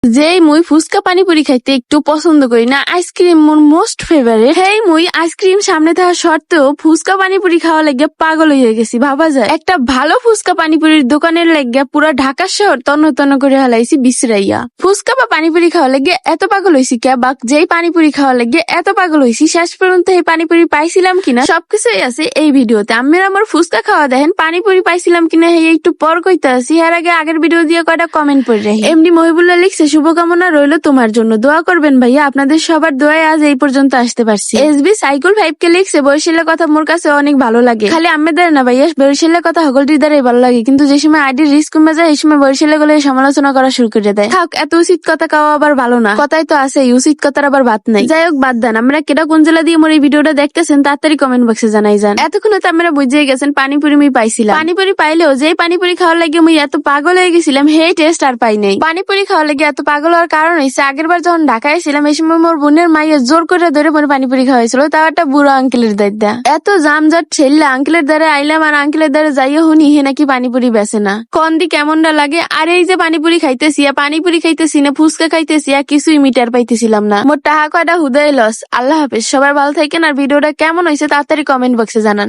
যেই মুই ফুচকা পানিপুরি খাইতে একটু পছন্দ করি না, আইসক্রিম মোর মোস্ট ফেভারিট। হেই মুই আইসক্রিম সামনে থাকা সত্ত্বেও ফুচকা পানিপুরি খাওয়া লাগিয়া পাগল হয়ে গেছি। ভাবা যায় একটা ভালো ফুচকা পানিপুরির দোকানের লাগিয়া পুরা ঢাকা শহর তন্ন তন্ন করে হালাইছি বিশ্রাইয়া। ফুচকা বা পানিপুরি খাওয়া লাগিয়ে এত পাগল হয়েছি কে বা যেই পানিপুরি খাওয়া লাগিয়ে এত পাগল হয়েছি, শেষ পর্যন্ত এই পানিপুরি পাইছিলাম কিনা সবকিছুই আছে এই ভিডিওতে। আমি আমার ফুচকা খাওয়া দেখেন, পানিপুরি পাইছিলাম কিনা হে একটু পর কইতে আসি। এর আগে আগের ভিডিও দিয়ে কয়টা কমেন্ট পড়ে রাখি। এমডি মহিবুল্লাহ লিখছে, শুভকামনা রইলো তোমার জন্য, দোয়া করবেন ভাইয়া, আপনাদের সবার দোয়ায় আজ এই পর্যন্ত আসতে পারছি। এসবি সাইকেল 5 কে লিখছে, বরিশালের কথা মোর কাছে অনেক ভালো লাগে, খালি আমেদের না ভাইয়া, বরিশালের কথা সকলটির দ্বারাই ভালো লাগে, কিন্তু যে সময় আইডির রিস্ক কমে যায় এই সময় বরিশালে গেলে সমালোচনা করা শুরু করে দেয়। থাক, এত উচিত কথা খাওয়া আবার ভালো না, কথাই তো আছে উচিত কথার আবার বাদ নাই। যাই হোক, বাদ দেন। আমরা কেটা কোন জেলা দিয়ে মোর এই ভিডিওটা দেখতেছেন তাড়াতাড়ি কমেন্ট বক্সে জানাই যান। এতক্ষণ তো আমরা বুঝিয়ে গেছেন পানিপুরি আমি পাইছিলাম। পানিপুরি পাইলেও যে পানিপুরি খাওয়ার লাগে আমি এত পাগল হয়ে গেছিলাম, হে টেস্ট আর পাই নাই। পানিপুরি খাওয়ার লাগে এত পাগল হওয়ার কারণ হয়েছে, আগের বার যখন ঢাকায় ছিলাম এই সময় মোর বোনের মাইয়া জোর করে ধরে মোর পানিপুরি খাওয়াইছিল, তাও একটা বুড়ো আঙ্কেলের দায়িত্ব। এত জামজট ছেলে আঙ্কেলের দ্বারা আইলাম, আর আঙ্কেলের দ্বারা যাইয়া শুনি হে নাকি পানিপুরি বেছে না। কন্দি কেমনটা লাগে। আর এই যে পানিপুরি খাইতেছি না ফুচকা খাইতেছি, কিছুই মিটার পাইতেছিলাম না। মোর টাকা কয়টা হুদাই লস। আল্লাহ হাফেজ, সবার ভালো থাকেন। আর ভিডিওটা কেমন হয়েছে তাড়াতাড়ি কমেন্ট বক্সে জানান।